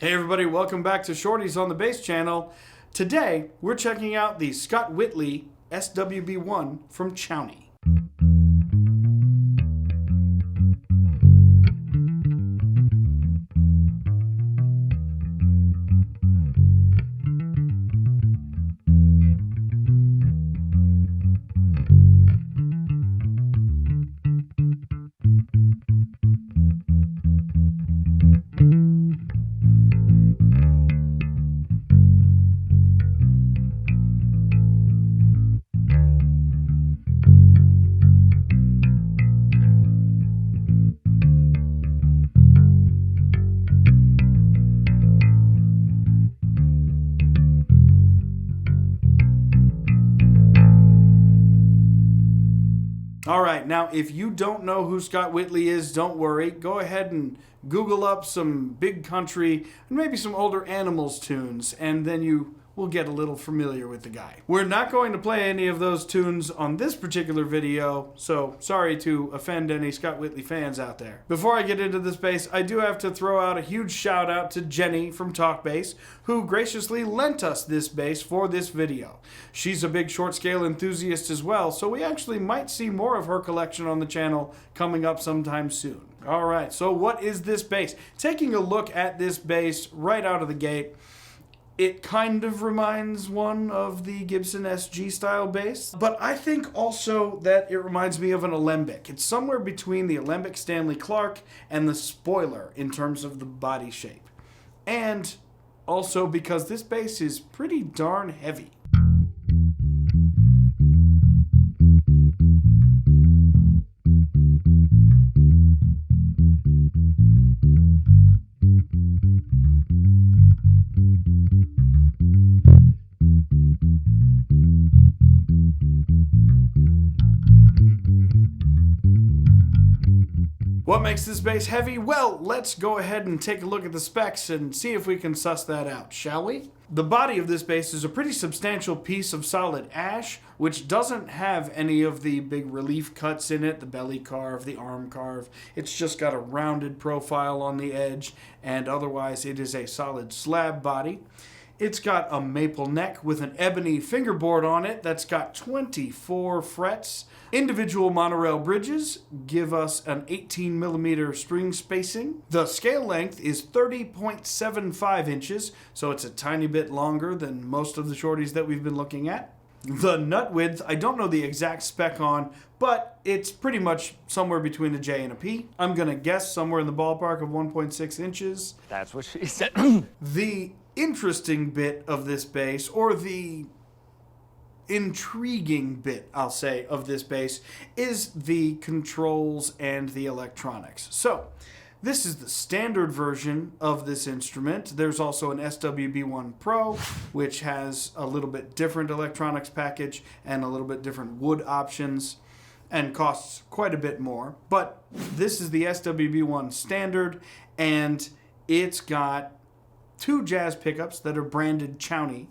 Hey everybody, welcome back to Shorties on the Bass channel. Today, we're checking out the Scott Whitley SWB-1 from Chowny. Alright, now if you don't know who Scott Whitley is, don't worry. Go ahead and Google up some big country and maybe some older Animals tunes, and then you will get a little familiar with the guy. We're not going to play any of those tunes on this particular video, so sorry to offend any Scott Whitley fans out there. Before I get into this bass, I do have to throw out a huge shout out to Jenny from Talk Bass, who graciously lent us this bass for this video. She's a big short scale enthusiast as well, so we actually might see more of her collection on the channel coming up sometime soon. Alright, so what is this bass? Taking a look at this bass right out of the gate, it kind of reminds one of the Gibson SG style bass, but I think also that it reminds me of an Alembic. It's somewhere between the Alembic Stanley Clark and the Spoiler in terms of the body shape. And also because this bass is pretty darn heavy. What makes this bass heavy? Well, let's go ahead and take a look at the specs and see if we can suss that out, shall we? The body of this bass is a pretty substantial piece of solid ash, which doesn't have any of the big relief cuts in it, the belly carve, the arm carve. It's just got a rounded profile on the edge, and otherwise it is a solid slab body. It's got a maple neck with an ebony fingerboard on it that's got 24 frets. Individual monorail bridges give us an 18mm string spacing. The scale length is 30.75 inches, so it's a tiny bit longer than most of the shorties that we've been looking at. The nut width, I don't know the exact spec on, but it's pretty much somewhere between a J and a P. I'm gonna guess somewhere in the ballpark of 1.6 inches. That's what she said. The interesting bit of this bass, or the intriguing bit, I'll say, of this bass, is the controls and the electronics. So, this is the standard version of this instrument. There's also an SWB-1 Pro, which has a little bit different electronics package and a little bit different wood options and costs quite a bit more. But this is the SWB-1 standard, and it's got two jazz pickups that are branded Chowny.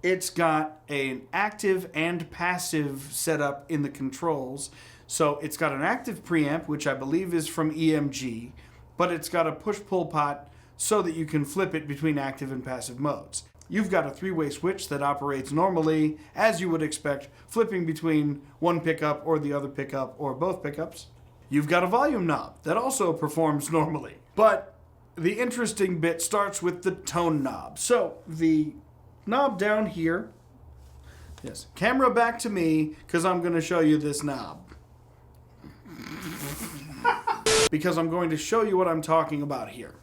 It's got an active and passive setup in the controls. So it's got an active preamp, which I believe is from EMG, but it's got a push-pull pot so that you can flip it between active and passive modes. You've got a three-way switch that operates normally, as you would expect, flipping between one pickup or the other pickup or both pickups. You've got a volume knob that also performs normally. But the interesting bit starts with the tone knob. So the knob down here, yes, camera back to me because I'm going to show you this knob. Because I'm going to show you what I'm talking about here.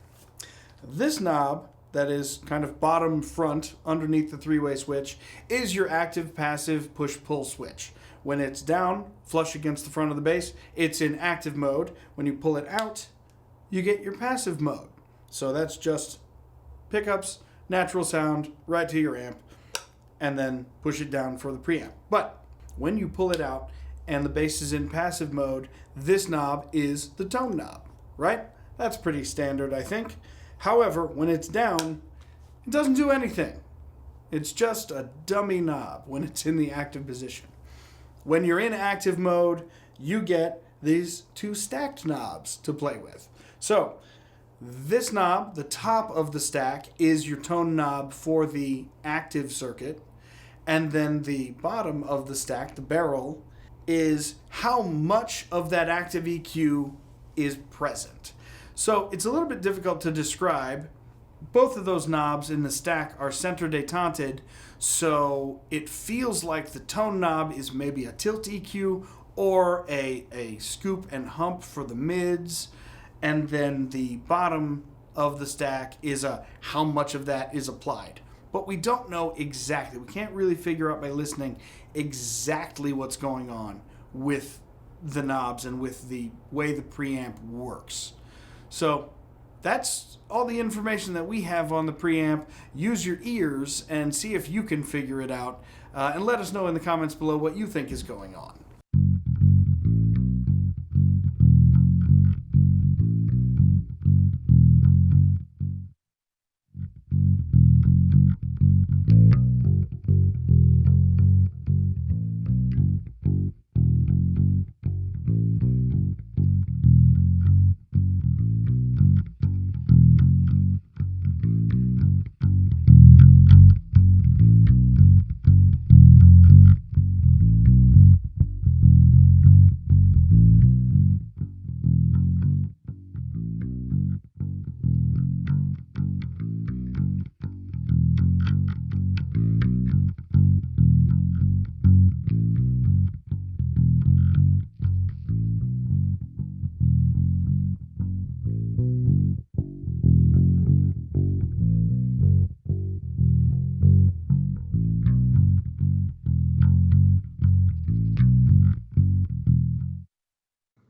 This knob that is kind of bottom front underneath the three-way switch is your active passive push-pull switch. When it's down, flush against the front of the bass, it's in active mode. When you pull it out, you get your passive mode. So that's just pickups, natural sound, right to your amp, and then push it down for the preamp. But when you pull it out and the bass is in passive mode, this knob is the tone knob, right? That's pretty standard, I think. However, when it's down, it doesn't do anything. It's just a dummy knob when it's in the active position. When you're in active mode, you get these two stacked knobs to play with. So This knob, the top of the stack, is your tone knob for the active circuit. And then the bottom of the stack, the barrel, is how much of that active EQ is present. So it's a little bit difficult to describe. Both of those knobs in the stack are center detanted, so it feels like the tone knob is maybe a tilt EQ or a scoop and hump for the mids, and then the bottom of the stack is a how much of that is applied. But we don't know exactly. We can't really figure out by listening exactly what's going on with the knobs and with the way the preamp works. So that's all the information that we have on the preamp. Use your ears and see if you can figure it out. And let us know in the comments below what you think is going on.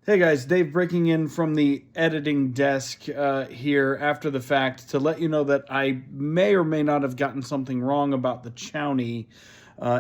Hey guys, Dave breaking in from the editing desk here after the fact to let you know that I may or may not have gotten something wrong about the Chowny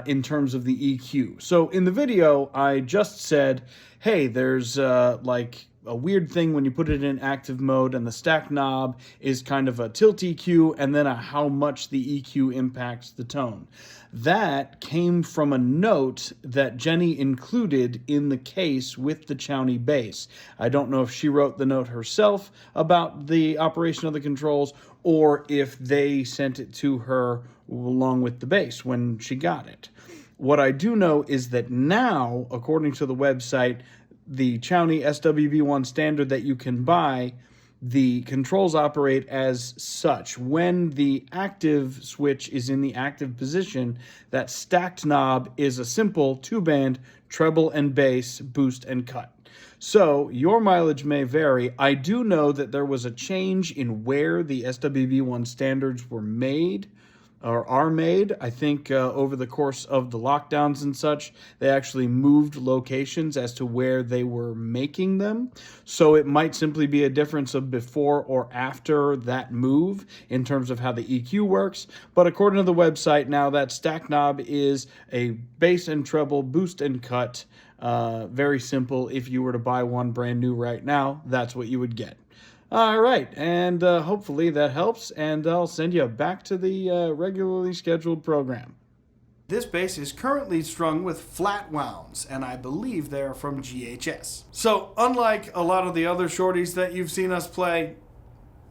in terms of the EQ. So in the video, I just said, hey, there's like a weird thing when you put it in active mode, and the stack knob is kind of a tilt EQ and then a how much the EQ impacts the tone. That came from a note that Jenny included in the case with the Chowny bass. I don't know if she wrote the note herself about the operation of the controls or if they sent it to her along with the bass when she got it. What I do know is that now, according to the website, the Chowny SWB-1 standard that you can buy, the controls operate as such. When the active switch is in the active position, that stacked knob is a simple two-band treble and bass, boost and cut. So your mileage may vary. I do know that there was a change in where the SWB-1 standards were made or are made. I think over the course of the lockdowns and such, they actually moved locations as to where they were making them. So it might simply be a difference of before or after that move in terms of how the EQ works. But according to the website now, that stack knob is a bass and treble, boost and cut. Very simple. If you were to buy one brand new right now, that's what you would get. All right, and hopefully that helps, and I'll send you back to the regularly scheduled program. This bass is currently strung with flat wounds, and I believe they're from GHS. So, unlike a lot of the other shorties that you've seen us play,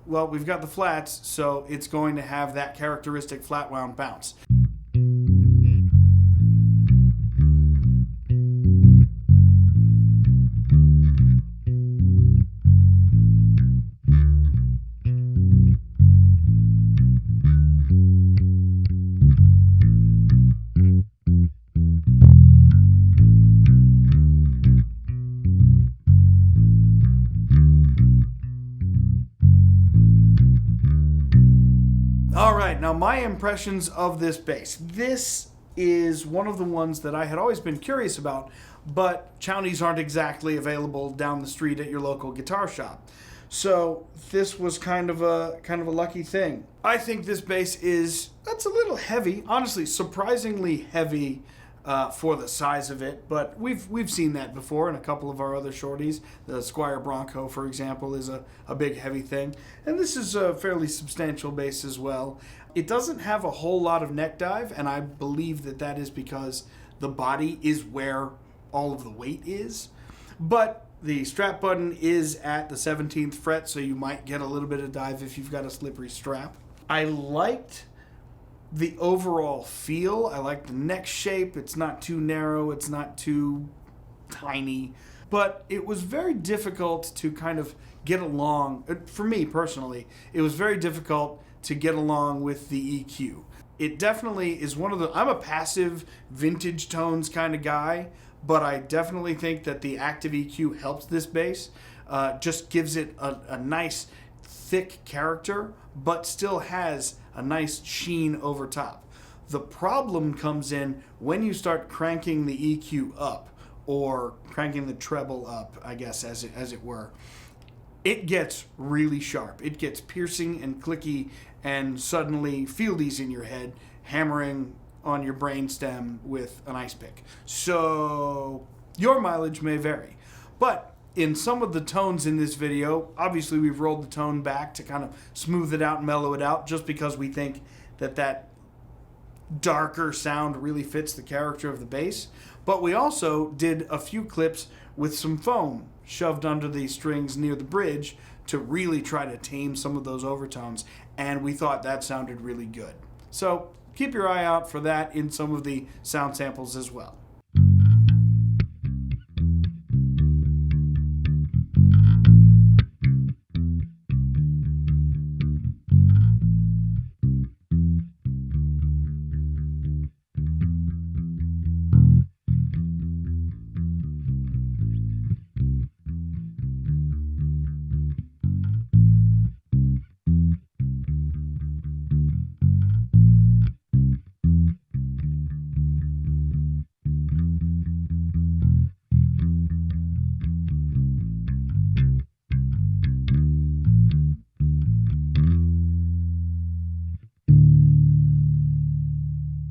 well, we've got the flats, so it's going to have that characteristic flat wound bounce. All right, now my impressions of this bass. This is one of the ones that I had always been curious about, but Chownys aren't exactly available down the street at your local guitar shop. So this was kind of a lucky thing. I think this bass that's a little heavy, honestly, surprisingly heavy for the size of it, but we've seen that before in a couple of our other shorties. The Squire Bronco, for example, is a big heavy thing, and this is a fairly substantial bass as well. It doesn't have a whole lot of neck dive, and I believe that is because the body is where all of the weight is, but The strap button is at the 17th fret, so you might get a little bit of dive if you've got a slippery strap. I liked the overall feel. I like the neck shape. It's not too narrow. It's not too tiny. But it was very difficult to kind of get along. For me personally, it was very difficult to get along with the EQ. It definitely is one of the... I'm a passive vintage tones kind of guy, but I definitely think that the active EQ helps this bass. Just gives it a nice thick character, but still has a nice sheen over top. The problem comes in when you start cranking the EQ up, or cranking the treble up, I guess, as it were. It gets really sharp. It gets piercing and clicky, and suddenly fieldies in your head, hammering on your brainstem with an ice pick. So your mileage may vary. But in some of the tones in this video, obviously we've rolled the tone back to kind of smooth it out and mellow it out, just because we think that darker sound really fits the character of the bass. But we also did a few clips with some foam shoved under the strings near the bridge to really try to tame some of those overtones, and we thought that sounded really good. So keep your eye out for that in some of the sound samples as well.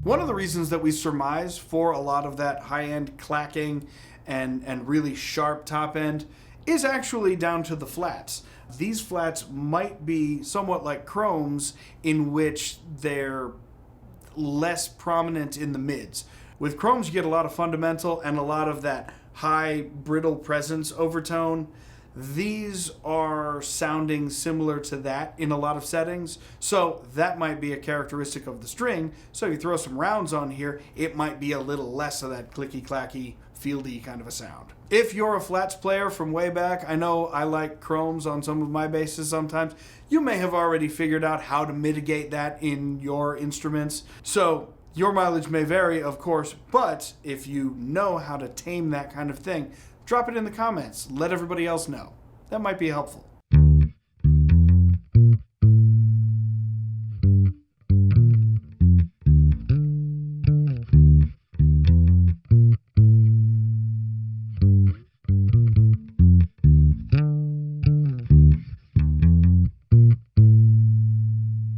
One of the reasons that we surmise for a lot of that high-end clacking and really sharp top end is actually down to the flats. These flats might be somewhat like chromes, in which they're less prominent in the mids. With chromes, you get a lot of fundamental and a lot of that high brittle presence overtone. These are sounding similar to that in a lot of settings, so that might be a characteristic of the string. So if you throw some rounds on here, it might be a little less of that clicky-clacky, fieldy kind of a sound. If you're a flats player from way back, I know I like chromes on some of my basses sometimes. You may have already figured out how to mitigate that in your instruments. So your mileage may vary, of course, but if you know how to tame that kind of thing, drop it in the comments. Let everybody else know. That might be helpful.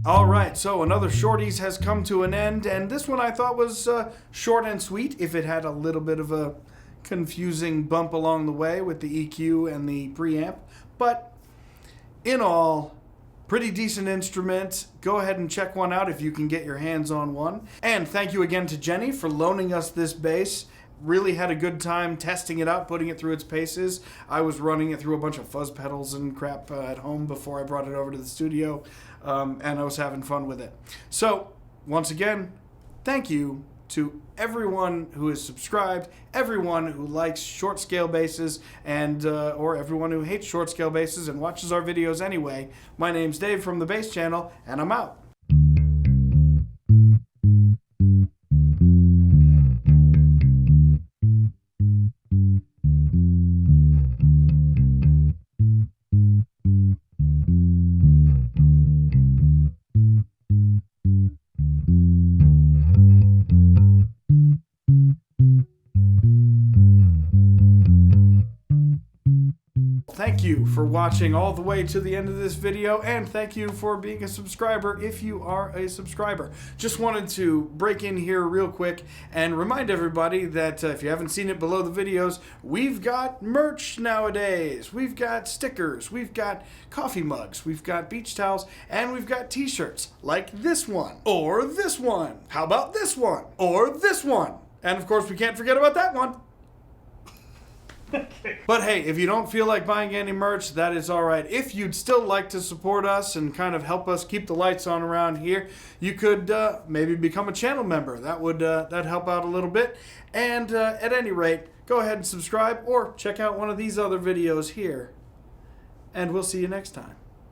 All right, so another Shorties has come to an end, and this one I thought was short and sweet, if it had a little bit of a confusing bump along the way with the EQ and the preamp, but in all, pretty decent instrument. Go ahead and check one out if you can get your hands on one. And thank you again to Jenny for loaning us this bass. Really had a good time testing it out, putting it through its paces. I was running it through a bunch of fuzz pedals and crap at home before I brought it over to the studio, and I was having fun with it. So, once again, thank you to everyone who is subscribed, everyone who likes short scale basses, and or everyone who hates short scale basses and watches our videos anyway. My name's Dave from the Bass Channel, and I'm out. Thank you for watching all the way to the end of this video, and thank you for being a subscriber if you are a subscriber. Just wanted to break in here real quick and remind everybody that if you haven't seen it below the videos, we've got merch nowadays. We've got stickers, we've got coffee mugs, we've got beach towels, and we've got t-shirts like this one, or this one. How about this one? Or this one? And of course, we can't forget about that one. But hey, if you don't feel like buying any merch, that is all right. If you'd still like to support us and kind of help us keep the lights on around here, you could maybe become a channel member. That would that'd help out a little bit. And at any rate, go ahead and subscribe or check out one of these other videos here. And we'll see you next time.